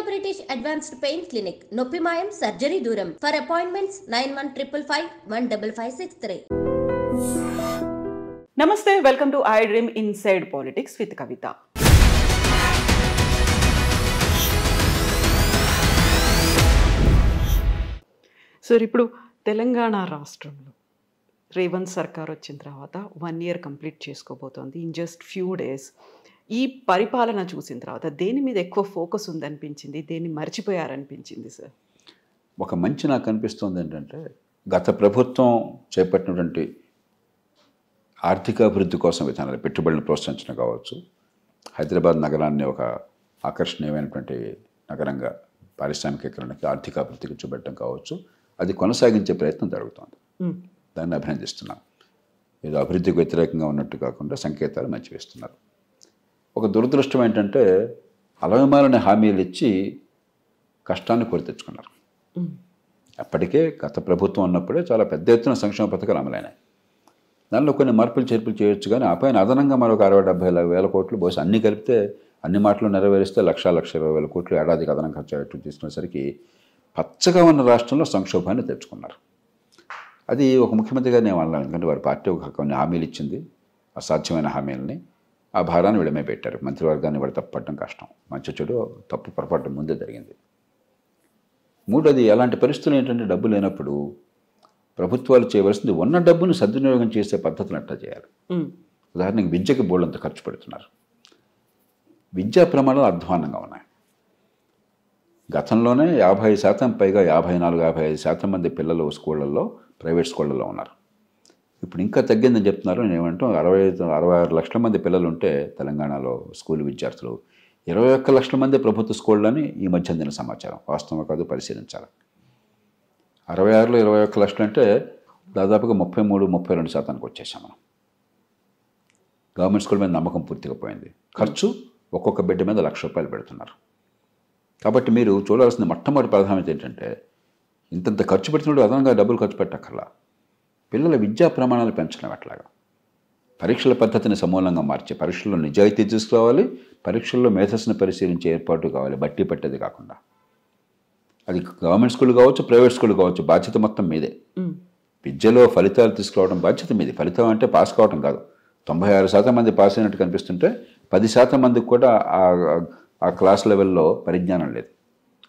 British Advanced Pain Clinic, Noppimayam Surgery Duram. For appointments 9155515563. Namaste, welcome to I Dream Inside Politics with Kavita. Sir, ఇప్పుడు తెలంగాణ రాష్ట్రంలో రేవంత్ సర్కార్ వచ్చిన తర్వాత 1 year complete చేసుకోబోతోంది. In just few days ఈ పరిపాలన చూసిన తర్వాత దేని మీద ఎక్కువ ఫోకస్ ఉందనిపించింది, దేన్ని మర్చిపోయారనిపించింది సార్? ఒక మంచి నాకు అనిపిస్తుంది ఏంటంటే, గత ప్రభుత్వం చేపట్టినటువంటి ఆర్థికాభివృద్ధి కోసం విధానాలు, పెట్టుబడులను ప్రోత్సహించడం కావచ్చు, హైదరాబాద్ నగరాన్ని ఒక ఆకర్షణీయమైనటువంటి నగరంగా పారిశ్రామికీకరణకి, ఆర్థికాభివృద్ధికి చూపెట్టడం కావచ్చు, అది కొనసాగించే ప్రయత్నం జరుగుతోంది. దాన్ని అభినందిస్తున్నాం. ఏదో అభివృద్ధికి వ్యతిరేకంగా ఉన్నట్టు కాకుండా సంకేతాలు మంచి వేస్తున్నారు. ఒక దురదృష్టం ఏంటంటే, అలవిమాలని హామీలు ఇచ్చి కష్టాన్ని కొని తెచ్చుకున్నారు. అప్పటికే గత ప్రభుత్వం ఉన్నప్పుడే చాలా పెద్ద ఎత్తున సంక్షేమ పథకాలు అమలైనాయి. దానిలో కొన్ని మార్పులు చేర్పులు చేయొచ్చు, కానీ ఆ పైన అదనంగా మరొక 60-70 కోట్లు బహుశా అన్నీ కలిపితే, అన్ని మాటలు నెరవేరిస్తే 1,20,000 కోట్లు ఏడాదికి అదనంగా ఖర్చు తీసుకునేసరికి పచ్చగా ఉన్న రాష్ట్రంలో సంక్షోభాన్ని తెచ్చుకున్నారు. అది ఒక ముఖ్యమంత్రిగా నేను అన్నాను, ఎందుకంటే వారి పార్టీ ఒక కొన్ని హామీలు ఇచ్చింది, అసాధ్యమైన హామీలని. ఆ భారాన్ని విడమే పెట్టారు. మంత్రివర్గాన్ని వాడు తప్పట్టడం కష్టం. మంచి చెడు తప్పు పొరపాటు ముందే జరిగింది. మూడోది, అలాంటి పరిస్థితులు ఏంటంటే, డబ్బు లేనప్పుడు ప్రభుత్వాలు చేయవలసింది ఉన్న డబ్బును సద్వినియోగం చేసే పద్ధతులు ఎట్లా చేయాలి. ఉదాహరణకి విద్యకి బోర్డంత ఖర్చు పెడుతున్నారు. విద్యా ప్రమాణాలు అధ్వాన్నంగా ఉన్నాయి. గతంలోనే 50% పైగా 54-55% మంది పిల్లలు స్కూళ్ళల్లో, ప్రైవేట్ స్కూళ్ళల్లో ఉన్నారు. ఇప్పుడు ఇంకా తగ్గిందని చెప్తున్నారు. నేను ఏమంటాం, 66 లక్షల మంది పిల్లలు ఉంటే తెలంగాణలో స్కూల్ విద్యార్థులు, 21 లక్షల మంది ప్రభుత్వ స్కూళ్ళని ఈ మధ్య అందిన సమాచారం. వాస్తవం కాదు, పరిశీలించాలి. 66లో 21 లక్షలు అంటే దాదాపుగా 33-32% వచ్చేసాం మనం. గవర్నమెంట్ స్కూల్ మీద నమ్మకం పూర్తిగా పోయింది. ఖర్చు ఒక్కొక్క బిడ్డ మీద ₹1,00,000 పెడుతున్నారు. కాబట్టి మీరు చూడాల్సిన మొట్టమొదటి ప్రాధాన్యత ఏంటంటే, ఇంతంత ఖర్చు పెడుతున్నాడు, అదనంగా డబ్బులు ఖర్చు పెట్టక్కర్లా. పిల్లల విద్యా ప్రమాణాలు పెంచడం ఎట్లాగా, పరీక్షల పద్ధతిని సమూలంగా మార్చి పరీక్షల్లో నిజాయితీ తీసుకురావాలి, పరీక్షల్లో మేధస్సును పరిశీలించే ఏర్పాటు కావాలి, బట్టి పట్టేది కాకుండా. అది గవర్నమెంట్ స్కూల్ కావచ్చు, ప్రైవేట్ స్కూల్ కావచ్చు, బాధ్యత మొత్తం మీదే. విద్యలో ఫలితాలు తీసుకురావడం బాధ్యత మీది. ఫలితం అంటే పాస్ కావడం కాదు. 96% మంది పాస్ అయినట్టు కనిపిస్తుంటే 10% మందికి కూడా ఆ క్లాస్ లెవెల్లో పరిజ్ఞానం లేదు.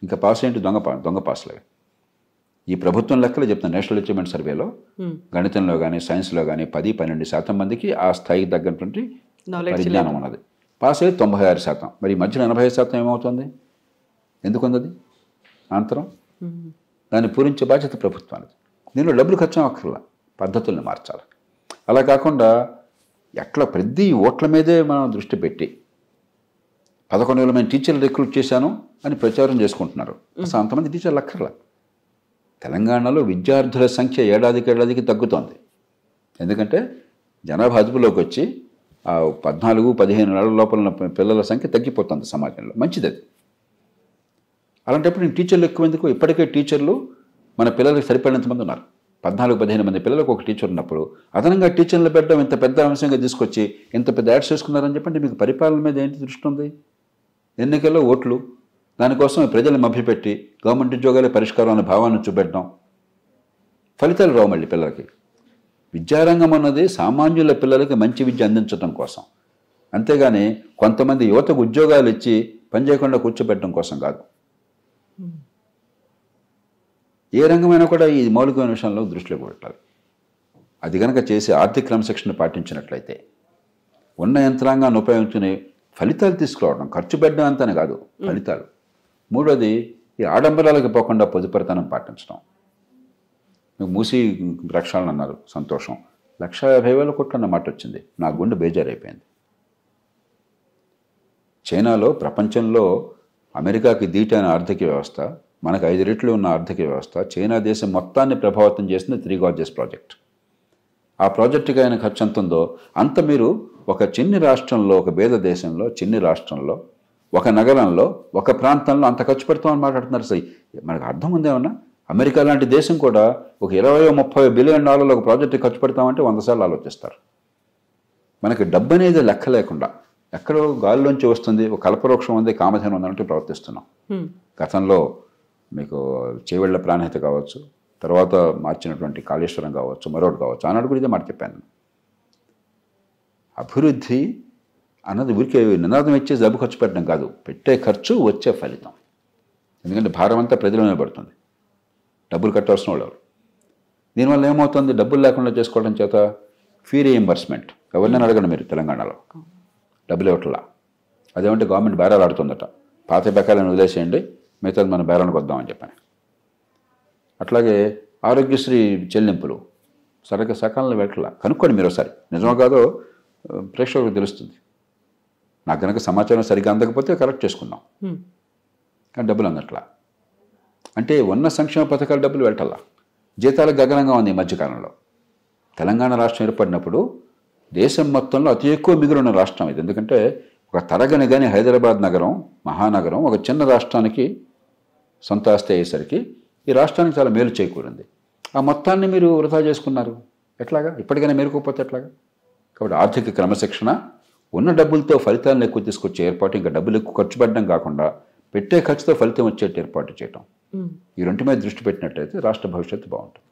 ఇంకా పాస్ ఏంటి, దొంగ పాస్లే. ఈ ప్రభుత్వం లెక్కలు చెప్తాను. నేషనల్ అచీవ్మెంట్ సర్వేలో గణితంలో కానీ సైన్స్లో కానీ 10-12% మందికి ఆ స్థాయికి తగ్గటువంటి పరిజ్ఞానం ఉన్నది. పాస్ అయ్యి 96%. మరి ఈ మధ్యన 85% ఏమవుతుంది? ఎందుకుంది అది అంతరం? దాన్ని పూరించే బాధ్యత ప్రభుత్వానికి. దీనిలో డబ్బులు ఖర్చు అక్కర్లా, పద్ధతుల్ని మార్చాలి. అలా కాకుండా ఎట్లా ప్రతి ఓట్ల మీదే మనం దృష్టి పెట్టి 11,000 మంది టీచర్లు రిక్రూట్ చేశాను అని ప్రచారం చేసుకుంటున్నారు. అసలు అంతమంది టీచర్లు అక్కర్లా. తెలంగాణలో విద్యార్థుల సంఖ్య ఏడాదికి తగ్గుతోంది. ఎందుకంటే జనాభా అదుపులోకి వచ్చి ఆ 14-15 ఏళ్ల లోపల పిల్లల సంఖ్య తగ్గిపోతుంది సమాజంలో. మంచిది అది. అలాంటప్పుడు నేను టీచర్లు ఎక్కువ ఎందుకు? ఇప్పటికే టీచర్లు మన పిల్లలకి సరిపడినంతమంది ఉన్నారు. 14-15 మంది పిల్లలకు ఒక టీచర్ ఉన్నప్పుడు అదనంగా టీచర్లు పెట్టడం ఇంత పెద్ద అంశంగా తీసుకొచ్చి ఇంత పెద్ద యాడ్స్ చేసుకున్నారని చెప్పండి. మీకు పరిపాలన మీద ఏంటి దృష్టి ఉంది? ఎన్నికల్లో ఓట్లు, దానికోసం ప్రజలను మభ్యపెట్టి గవర్నమెంట్ ఉద్యోగాలే పరిష్కారం అనే భావాన్ని చూపెట్టడం, ఫలితాలు రావు మళ్ళీ పిల్లలకి. విద్యారంగం అన్నది సామాన్యుల పిల్లలకి మంచి విద్య అందించడం కోసం, అంతేగాని కొంతమంది యువతకు ఉద్యోగాలు ఇచ్చి పని చేయకుండా కూర్చోబెట్టడం కోసం కాదు. ఏ రంగమైనా కూడా ఈ మౌలికమైన విషయంలో దృష్టిలో పెట్టాలి. అది కనుక చేసి ఆర్థిక క్రమశిక్షణ పాటించినట్లయితే ఉన్న యంత్రాంగాన్ని ఉపయోగించుకుని ఫలితాలు తీసుకురావడం, ఖర్చు పెట్టడం అంతనే కాదు, ఫలితాలు. మూడోది, ఈ ఆడంబరాలకు పోకుండా పొదుపరితనం పాటించడం. మీకు మూసి ప్రక్షాళన అన్నారు, సంతోషం. 1,50,000 కోట్లు అన్న మాట వచ్చింది. నా గుండె బేజారైపోయింది. చైనాలో ప్రపంచంలో అమెరికాకి దీటైన ఆర్థిక వ్యవస్థ, మనకు 5 రెట్లు ఉన్న ఆర్థిక వ్యవస్థ, చైనా దేశం మొత్తాన్ని ప్రభావితం చేసింది 3 Gorges ప్రాజెక్ట్. ఆ ప్రాజెక్టుకి అయిన ఖర్చు ఎంత ఉందో అంత మీరు ఒక చిన్ని రాష్ట్రంలో, ఒక పేద దేశంలో, చిన్ని రాష్ట్రంలో, ఒక నగరంలో, ఒక ప్రాంతంలో అంత ఖర్చు పెడతామని మాట్లాడుతున్నారు. సై మనకు అర్థం ఉందేమన్నా? అమెరికా లాంటి దేశం కూడా ఒక $20-30 బిలియన్ ఒక ప్రాజెక్టు ఖర్చు పెడతామంటే 100 సార్లు ఆలోచిస్తారు. మనకి డబ్బు అనేది లెక్క లేకుండా ఎక్కడో గాలిలోంచి వస్తుంది, ఒక కల్పవృక్షం ఉంది, కామధేను ఉందంటే ప్రవర్తిస్తున్నాం. గతంలో మీకు చేవెళ్ల ప్రాణహిత కావచ్చు, తర్వాత మార్చినటువంటి కాళేశ్వరం కావచ్చు, మరొకటి కావచ్చు, ఆనాడు కూడా ఇదే మాట చెప్పాను. అభివృద్ధి అన్నది ఊరికే నినాదం ఇచ్చే డబ్బు ఖర్చు పెట్టడం కాదు, పెట్టే ఖర్చు వచ్చే ఫలితం. ఎందుకంటే భారం అంతా ప్రజల మీద పడుతుంది, డబ్బులు కట్టాల్సిన వాళ్ళు. దీనివల్ల ఏమవుతుంది, డబ్బులు లేకుండా చేసుకోవడం చేత ఫీ రీఎంబర్స్మెంట్. ఎవరినైనా అడగండి మీరు తెలంగాణలో, డబ్బులు ఇవ్వట్లా. అదేమంటే గవర్నమెంట్ బేరాలు ఆడుతుందట, పాత బకాయిలను వదిలేసేయండి, మిగతాది మన బేరానికి వద్దామని చెప్పని. అట్లాగే ఆరోగ్యశ్రీ చెల్లింపులు సరిగ్గా సకాలంలో పెట్టలా. కనుక్కోండి మీరు ఒకసారి, నిజమో కాదో ప్రేక్షకులకు తెలుస్తుంది. నాకు కనుక సమాచారం సరిగ్గా అందకపోతే కరెక్ట్ చేసుకుందాం. కానీ డబ్బులు అందట్లా. అంటే ఉన్న సంక్షేమ పథకాల డబ్బులు వెళ్ళటల్లా. జీతాలకు గగనంగా ఉంది ఈ మధ్యకాలంలో. తెలంగాణ రాష్ట్రం ఏర్పడినప్పుడు దేశం మొత్తంలో అతి ఎక్కువ మిగిలిన రాష్ట్రం ఇది. ఎందుకంటే ఒక తరగని కానీ హైదరాబాద్ నగరం, మహానగరం, ఒక చిన్న రాష్ట్రానికి సొంత ఆస్తి అయ్యేసరికి ఈ రాష్ట్రానికి చాలా మేలు చేకూరింది. ఆ మొత్తాన్ని మీరు వృధా చేసుకున్నారు. ఎట్లాగా? ఇప్పటికైనా మేలుకోకపోతే ఎట్లాగా? కాబట్టి ఆర్థిక క్రమశిక్షణ, ఉన్న డబ్బులతో ఫలితాలను ఎక్కువ తీసుకొచ్చే ఏర్పాటు, ఇంకా డబ్బులు ఎక్కువ ఖర్చు పెట్టడం కాకుండా పెట్టే ఖర్చుతో ఫలితం వచ్చేట్టు ఏర్పాటు చేయటం, ఈ రెండు మీద దృష్టి పెట్టినట్టయితే రాష్ట్ర భవిష్యత్తు బాగుంటుంది.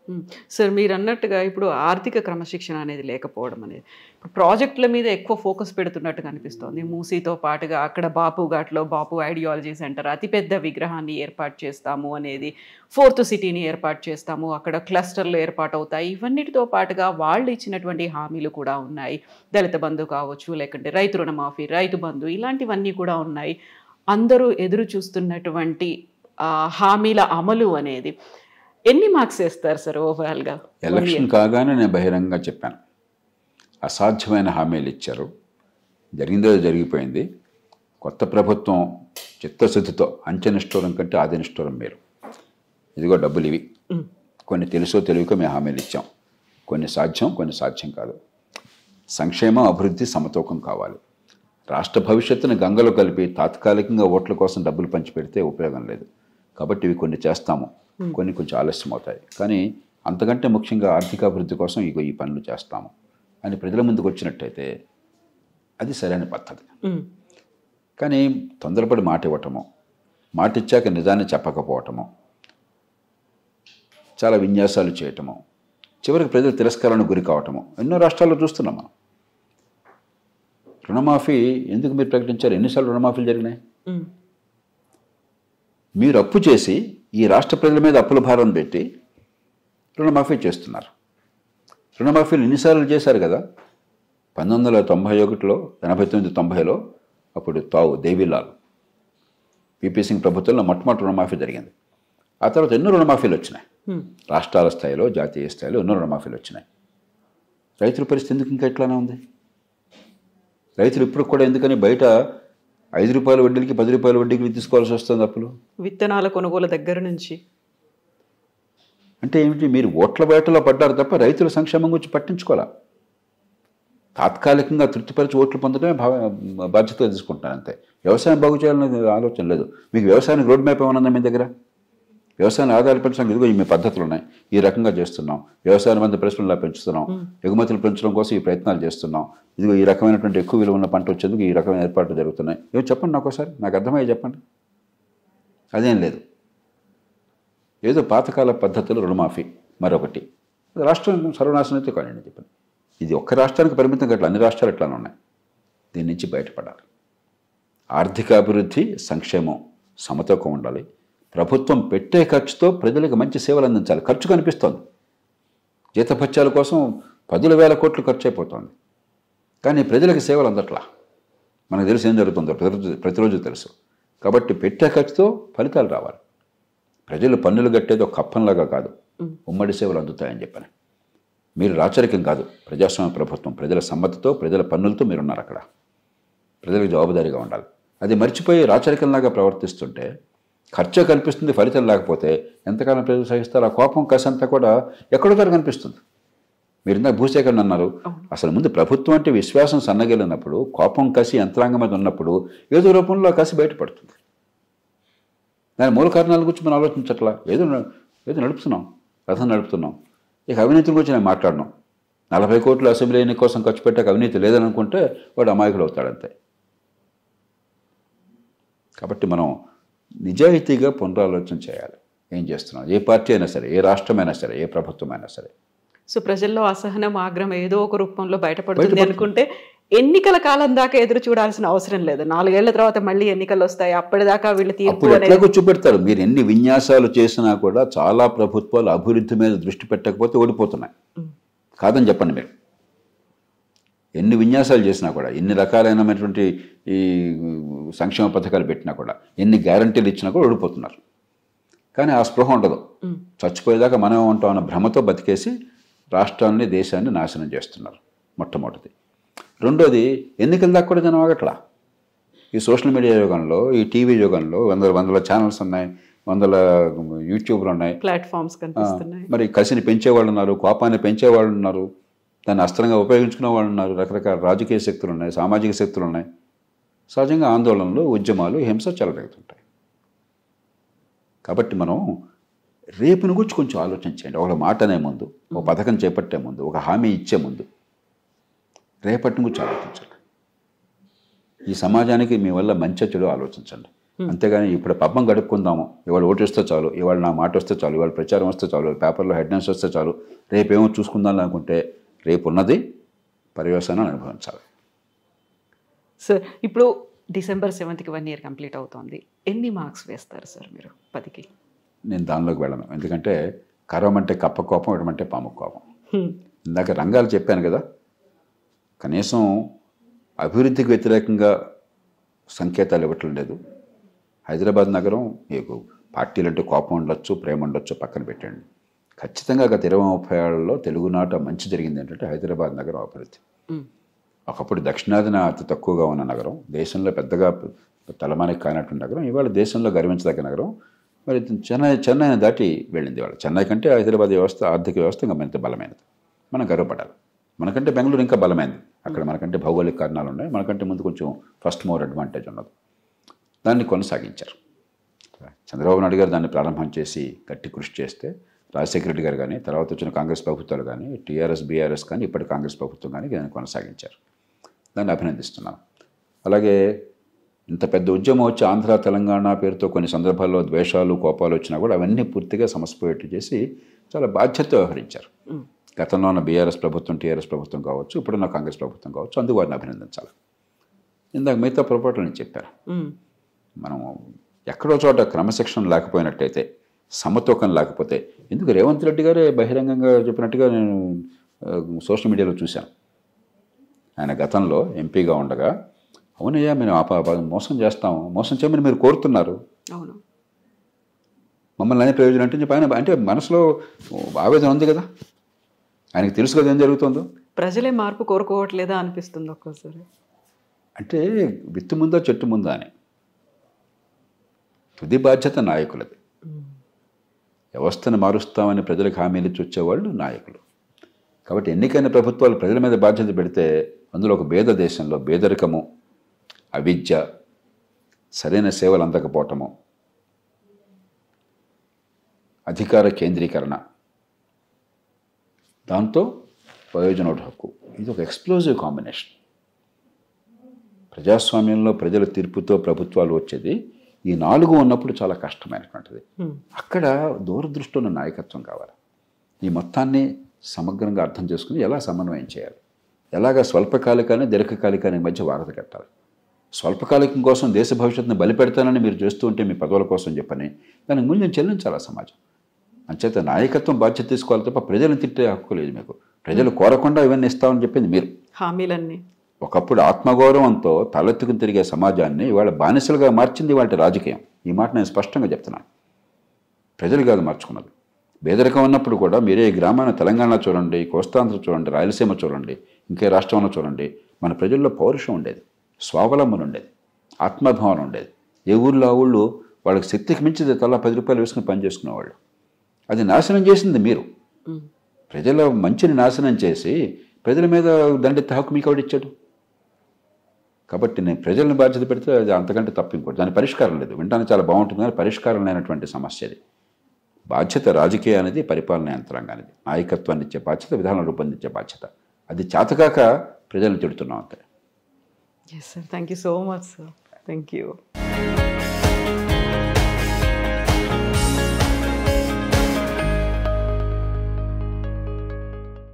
సార్, మీరు అన్నట్టుగా ఇప్పుడు ఆర్థిక క్రమశిక్షణ అనేది లేకపోవడం అనేది ఇప్పుడు ప్రాజెక్టుల మీద ఎక్కువ ఫోకస్ పెడుతున్నట్టుగా అనిపిస్తోంది. మూసీతో పాటుగా అక్కడ బాపు ఘాట్లో బాపు ఐడియాలజీ సెంటర్, అతిపెద్ద విగ్రహాన్ని ఏర్పాటు చేస్తాము అనేది, 4th సిటీని ఏర్పాటు చేస్తాము, అక్కడ క్లస్టర్లు ఏర్పాటు అవుతాయి. ఇవన్నిటితో పాటుగా వాళ్ళు ఇచ్చినటువంటి హామీలు కూడా ఉన్నాయి. దళిత బంధు కావచ్చు, లేకుంటే రైతు రుణమాఫీ, రైతు బంధు, ఇలాంటివన్నీ కూడా ఉన్నాయి. అందరూ ఎదురు చూస్తున్నటువంటి హామీల అమలు అనేది ఎన్ని మార్క్స్ వేస్తారు సార్ ఓవరాల్గా? ఎలక్షన్ కాగానే నేను బహిరంగంగా చెప్పాను, అసాధ్యమైన హామీలు ఇచ్చారు, జరిగిందో జరిగిపోయింది. కొత్త ప్రభుత్వం చిత్తశుద్ధితో, అంచెనిష్ఠూరం కంటే ఆదినిష్ఠూరం మీరు, ఇదిగో డబ్బులు ఇవి, కొన్ని తెలుసో తెలియకో మేము హామీలు ఇచ్చాం, కొన్ని సాధ్యం, కొన్ని సాధ్యం కాదు. సంక్షేమం, అభివృద్ధి సమతూకం కావాలి. రాష్ట్ర భవిష్యత్తును గంగలో కలిపి తాత్కాలికంగా ఓట్ల కోసం డబ్బులు పంచిపెడితే ఉపయోగం లేదు. కాబట్టి ఇవి కొన్ని చేస్తాము, కొన్ని కొంచెం ఆలస్యం అవుతాయి. కానీ అంతకంటే ముఖ్యంగా ఆర్థికాభివృద్ధి కోసం ఇగో ఈ పనులు చేస్తాము అని ప్రజల ముందుకు వచ్చినట్టయితే అది సరైన పద్ధతి. కానీ తొందరపడి మాట ఇవ్వటము, మాట ఇచ్చాక నిజాన్ని చెప్పకపోవటము, చాలా విన్యాసాలు చేయటము, చివరికి ప్రజలు తిరస్కారానికి గురి కావటము ఎన్నో రాష్ట్రాల్లో చూస్తున్నాం మనం. రుణమాఫీ ఎందుకు మీరు ప్రకటించారు? ఎన్నిసార్లు రుణమాఫీలు జరిగినాయి? మీరు అప్పు చేసి ఈ రాష్ట్ర ప్రజల మీద అప్పుల భారం పెట్టి రుణమాఫీ చేస్తున్నారు. రుణమాఫీలు ఎన్నిసార్లు చేశారు కదా. 1991లో, 89, 90లో అప్పుడు దేవీలాల్, పిపి సింగ్ ప్రభుత్వంలో మొట్టమొదటి రుణమాఫీ జరిగింది. ఆ తర్వాత ఎన్నో రుణమాఫీలు వచ్చినాయి. రాష్ట్రాల స్థాయిలో, జాతీయ స్థాయిలో ఎన్నో రుణమాఫీలు వచ్చినాయి. రైతుల పరిస్థితి ఎందుకు ఇంకా ఎట్లానే ఉంది? రైతులు ఇప్పుడు కూడా ఎందుకని బయట 5 రూపాయల వడ్డీలకి 10 రూపాయల వడ్డీకి తీసుకోవాల్సి వస్తుంది అప్పులు? విత్తనాల కొనుగోలు దగ్గర నుంచి. అంటే ఏమిటి? మీరు ఓట్ల వేటలో పడ్డారు తప్ప రైతుల సంక్షేమం గురించి పట్టించుకోవాలా. తాత్కాలికంగా తృప్తిపరిచి ఓట్లు పొందడమే బాధ్యతగా తీసుకుంటాను అంతే. వ్యవసాయం బాగు చేయాలనే ఆలోచన లేదు. మీకు వ్యవసాయానికి రోడ్ మ్యాప్ ఏమన్నా మీ దగ్గర? వ్యవసాయాన్ని ఆధారపరచడానికి ఇదిగో ఈ పద్ధతులు ఉన్నాయి, ఈ రకంగా చేస్తున్నాం, వ్యవసాయం మంది పరిశ్రమలా పెంచుతున్నాం, ఎగుమతులు పెంచడం కోసం ఈ ప్రయత్నాలు చేస్తున్నాం, ఇదిగో ఈ రకమైనటువంటి ఎక్కువ విలువ ఉన్న పంట వచ్చేందుకు ఈ రకమైన ఏర్పాట్లు జరుగుతున్నాయి. ఏమో చెప్పండి నాకు ఒకసారి, నాకు అర్థమయ్యే చెప్పండి. అదేం లేదు. ఏదో పాతకాల పద్ధతులు, రుణమాఫీ, మరొకటి. రాష్ట్రం సర్వనాశనం అయితే కానీ చెప్పండి. ఇది ఒక్క రాష్ట్రానికి పరిమితం గట్ల, అన్ని రాష్ట్రాలు ఎట్లానే ఉన్నాయి. దీని నుంచి బయటపడాలి. ఆర్థిక అభివృద్ధి, సంక్షేమం సమతూకం ఉండాలి. ప్రభుత్వం పెట్టే ఖర్చుతో ప్రజలకు మంచి సేవలు అందించాలి. ఖర్చు కనిపిస్తోంది, జీతభత్యాల కోసం 10,000 కోట్లు ఖర్చు అయిపోతుంది, కానీ ప్రజలకు సేవలు అందట్లా. మనకు తెలిసి ఏం జరుగుతుందో ప్రతిరోజు తెలుసు. కాబట్టి పెట్టే ఖర్చుతో ఫలితాలు రావాలి. ప్రజలు పన్నులు కట్టేది ఒక కప్పంలాగా కాదు, ఉమ్మడి సేవలు అందుతాయని చెప్పని. మీరు రాచరికం కాదు, ప్రజాస్వామ్య ప్రభుత్వం. ప్రజల సమ్మతితో, ప్రజల పన్నులతో మీరున్నారు అక్కడ. ప్రజలకు జవాబుదారీగా ఉండాలి. అది మర్చిపోయి రాచరికంలాగా ప్రవర్తిస్తుంటే ఖర్చు కల్పిస్తుంది, ఫలితం లేకపోతే ఎంతకాలం ప్రజలు సహిస్తారు? ఆ కోపం, కసి అంతా కూడా ఎక్కడో కనిపిస్తుంది. మీరు ఇందాక భూసేకరణ అన్నారు. అసలు ముందు ప్రభుత్వం అంటే విశ్వాసం సన్నగిలినప్పుడు, కోపం, కసి యంత్రాంగం మీద ఉన్నప్పుడు ఏదో రూపంలో ఆ కసి బయటపడుతుంది. దాని మూల కారణాల గురించి మనం ఆలోచించట్లా. ఏదో నడుపుతున్నాం, రథం నడుపుతున్నాం. ఇక అవినీతి గురించి నేను మాట్లాడను. 40 కోట్లు అసెంబ్లీ ఎన్నిక కోసం ఖర్చు పెట్టాక అవినీతి లేదని అనుకుంటే వాడు అమాయకుడు అవుతాడంతే. కాబట్టి మనం నిజాయితీగా పునరాలోచన చేయాలి. ఏం చేస్తున్నాం, ఏ పార్టీ అయినా సరే, ఏ రాష్ట్రమైనా సరే, ఏ ప్రభుత్వం అయినా సరే. సో ప్రజల్లో అసహనం, ఆగ్రహం ఏదో ఒక రూపంలో బయటపడుతుంది అనుకుంటే ఎన్నికల కాలం దాకా ఎదురు చూడాల్సిన అవసరం లేదు. 4 ఏళ్ల తర్వాత మళ్ళీ ఎన్నికలు వస్తాయి, అప్పటిదాకా వీళ్ళు తీర్పు ఎట్లాగో చూపెడతారు. మీరు ఎన్ని విన్యాసాలు చేసినా కూడా చాలా ప్రభుత్వాలు అభివృద్ధి మీద దృష్టి పెట్టకపోతే ఓడిపోతున్నాయి. కాదని చెప్పండి మీరు. ఎన్ని విన్యాసాలు చేసినా కూడా, ఎన్ని రకాలైనటువంటి ఈ సంక్షేమ పథకాలు పెట్టినా కూడా, ఎన్ని గ్యారంటీలు ఇచ్చినా కూడా ఓడిపోతున్నారు. కానీ ఆ స్పృహ ఉండదు. చచ్చిపోయేదాకా మనం ఉంటాం అన్న భ్రమతో బతికేసి రాష్ట్రాన్ని, దేశాన్ని నాశనం చేస్తున్నారు. మొట్టమొదటిది. రెండోది, ఎన్నికల దాకా కూడా జనం ఆగట్లా. ఈ సోషల్ మీడియా యుగంలో, ఈ టీవీ యుగంలో వందల ఛానల్స్ ఉన్నాయి, 100 యూట్యూబ్లు ఉన్నాయి, ప్లాట్ఫామ్స్ కనిపిస్తున్నాయి. మరి కసిని పెంచేవాళ్ళు ఉన్నారు, కోపాన్ని పెంచేవాళ్ళు ఉన్నారు, దాన్ని అస్త్రంగా ఉపయోగించుకునే వాళ్ళు ఉన్నారు. రకరకాల రాజకీయ శక్తులు ఉన్నాయి, సామాజిక శక్తులు ఉన్నాయి. సహజంగా ఆందోళనలు, ఉద్యమాలు, హింస చెలరేగుతుంటాయి. కాబట్టి మనం రేపుని గురించి కొంచెం ఆలోచించండి. ఒక మాట అనే ముందు, ఒక పథకం చేపట్టే ముందు, ఒక హామీ ఇచ్చే ముందు రేపటిని గురించి ఆలోచించండి. ఈ సమాజానికి మీ వల్ల మంచి చెడు ఆలోచించండి. అంతేగాని ఇప్పుడు పబ్బం గడుపుకుందాము, ఇవాళ ఓటు వస్తే చాలు, ఇవాళ నా మాట వస్తే చాలు, ఇవాళ ప్రచారం వస్తే చాలు, పేపర్లో హెడ్లైన్స్ వస్తే చాలు, రేపేమో చూసుకుందాం అనుకుంటే రేపు ఉన్నది పర్యవసానాన్ని అనుభవించాలి. సార్ ఇప్పుడు December 7th 1 year కంప్లీట్ అవుతోంది. ఎన్ని మార్క్స్ వేస్తారు సార్ మీరు 10కి? నేను దానిలోకి వెళ్ళను. ఎందుకంటే కరవమంటే కప్ప కోపం, ఇవ్వమంటే పాము కోపం. ఇందాక రంగాలు చెప్పాను కదా, కనీసం అభివృద్ధికి వ్యతిరేకంగా సంకేతాలు ఇవ్వటం లేదు. హైదరాబాద్ నగరం మీకు పార్టీలంటే కోపం ఉండొచ్చు, ప్రేమ ఉండొచ్చు, పక్కన పెట్టండి. ఖచ్చితంగా గత 20-30 ఏళ్లలో తెలుగునాట మంచి జరిగింది ఏంటంటే హైదరాబాద్ నగరం అభివృద్ధి. ఒకప్పుడు దక్షిణాదిన అతి తక్కువగా ఉన్న నగరం, దేశంలో పెద్దగా తలమానికి కానటువంటి నగరం, ఇవాళ దేశంలో గర్వించదగ్గ నగరం. మరి చెన్నైని దాటి వెళ్ళింది. ఇవాళ చెన్నై కంటే హైదరాబాద్ వ్యవస్థ, ఆర్థిక వ్యవస్థ ఇంకా మరింత బలమైనది. మనం గర్వపడాలి. మనకంటే బెంగళూరు ఇంకా బలమైనది. అక్కడ మనకంటే భౌగోళిక కారణాలు ఉన్నాయి, మనకంటే ముందు కొంచెం ఫస్ట్ మోర్ అడ్వాంటేజ్ ఉన్నది. దాన్ని కొనసాగించారు. చంద్రబాబు నాయుడు గారు దాన్ని ప్రారంభం చేసి గట్టి కృషి చేస్తే, రాజశేఖర రెడ్డి గారు కానీ, తర్వాత వచ్చిన కాంగ్రెస్ ప్రభుత్వాలు కానీ, టీఆర్ఎస్, బీఆర్ఎస్ కానీ, ఇప్పటి కాంగ్రెస్ ప్రభుత్వం కానీ దాన్ని కొనసాగించారు. దాన్ని అభినందిస్తున్నాను. అలాగే ఇంత పెద్ద ఉద్యమం వచ్చి ఆంధ్ర, తెలంగాణ పేరుతో కొన్ని సందర్భాల్లో ద్వేషాలు, కోపాలు వచ్చినా కూడా అవన్నీ పూర్తిగా సమస్యపోయేట్టు చేసి చాలా బాధ్యత వ్యవహరించారు. గతంలో ఉన్న బీఆర్ఎస్ ప్రభుత్వం, టీఆర్ఎస్ ప్రభుత్వం కావచ్చు, ఇప్పుడున్న కాంగ్రెస్ ప్రభుత్వం కావచ్చు, అందుకు వారిని అభినందించాలి. ఇందాక మిగతా పొరపాట్లు నేను చెప్పాను. మనం ఎక్కడో చోట క్రమశిక్షణ లేకపోయినట్టయితే, సమతూకం లేకపోతే, ఎందుకు రేవంత్ రెడ్డి గారే బహిరంగంగా చెప్పినట్టుగా నేను సోషల్ మీడియాలో చూశాను. ఆయన గతంలో ఎంపీగా ఉండగా, అవునయ్యా మేము మోసం చేస్తాము, మోసం చేయమని మీరు కోరుతున్నారు, అవును, మమ్మల్ని అనే ప్రయోజనం అంటే చెప్పి ఆయన అంటే మనసులో ఆవేదన ఉంది కదా, ఆయనకు తెలుసు కదా ఏం జరుగుతుందో. ప్రజలే మార్పు కోరుకోవట్లేదా అనిపిస్తుంది ఒక్కోసారి. అంటే విత్తు ముందా చెట్టు ముందా అని. తుది బాధ్యత నాయకులది. వ్యవస్థను మారుస్తామని ప్రజలకు హామీలు ఇచ్చి వచ్చేవాళ్ళు నాయకులు. కాబట్టి ఎన్నికైన ప్రభుత్వాలు ప్రజల మీద బాధ్యత పెడితే అందులో ఒక పేద దేశంలో పేదరికము, అవిద్య, సరైన సేవలు అందకపోవటము, అధికార కేంద్రీకరణ, దాంతో ప్రయోజనోట హక్కు, ఇది ఒక ఎక్స్ప్లోజివ్ కాంబినేషన్. ప్రజాస్వామ్యంలో ప్రజల తీర్పుతో ప్రభుత్వాలు వచ్చేది ఈ 4 ఉన్నప్పుడు చాలా కష్టమైనటువంటిది. అక్కడ దూరదృష్టి ఉన్న నాయకత్వం కావాలి. ఈ మొత్తాన్ని సమగ్రంగా అర్థం చేసుకుని ఎలా సమన్వయం చేయాలి, ఎలాగ స్వల్పకాలికాన్ని దీర్ఘకాలికానికి మధ్య వారధి కట్టాలి. స్వల్పకాలికం కోసం దేశ భవిష్యత్తును బలిపెడతానని మీరు చేస్తూ ఉంటే మీ పదవుల కోసం చెప్పని దానికి మూల్యం చెల్లించాలి సమాజం. అంచేత నాయకత్వం బాధ్యత తీసుకోవాలి తప్ప ప్రజలను తిట్టే హక్కు లేదు మీకు. ప్రజలు కోరకుండా ఇవన్నీ ఇస్తామని చెప్పింది మీరు. హామీలన్నీ ఒకప్పుడు ఆత్మగౌరవంతో తలెత్తుకుని తిరిగే సమాజాన్ని ఇవాళ బానిసలుగా మార్చింది ఇవాళ రాజకీయం. ఈ మాట నేను స్పష్టంగా చెప్తున్నాను. ప్రజలు కాదు మార్చుకున్నది. పేదరికం ఉన్నప్పుడు కూడా మీరే ఈ గ్రామాన్ని తెలంగాణ చూడండి, కోస్తాంధ్ర చూడండి, రాయలసీమ చూడండి, ఇంకే రాష్ట్రంలో చూడండి, మన ప్రజల్లో పౌరుషం ఉండేది, స్వావలంబన ఉండేది, ఆత్మభావన ఉండేది. ఏ ఊళ్ళో ఆ ఊళ్ళు వాళ్ళకి శక్తికి మించి తలా 10 రూపాయలు వేసుకుని పనిచేసుకునేవాళ్ళు. అది నాశనం చేసింది మీరు. ప్రజల మంచిని నాశనం చేసి ప్రజల మీద దండెత్తే హక్కు మీకు ఎవడిచ్చాడు? కాబట్టి నేను ప్రజలను బాధ్యత పెడితే అది అంతకంటే తప్పు ఇంకోటి. దాని పరిష్కారం లేదు. వినడానికి చాలా బాగుంటుంది కానీ పరిష్కారం లేనటువంటి సమస్య అది. బాధ్యత రాజకీయానికి, పరిపాలన యంత్రాంగానికి, నాయకత్వాన్ని ఇచ్చే బాధ్యత, విధానం రూపొందించే బాధ్యత. అది చేతకాక ప్రజలను తిడుతున్నాం అంతే. Yes sir, thank you so much sir. Thank you.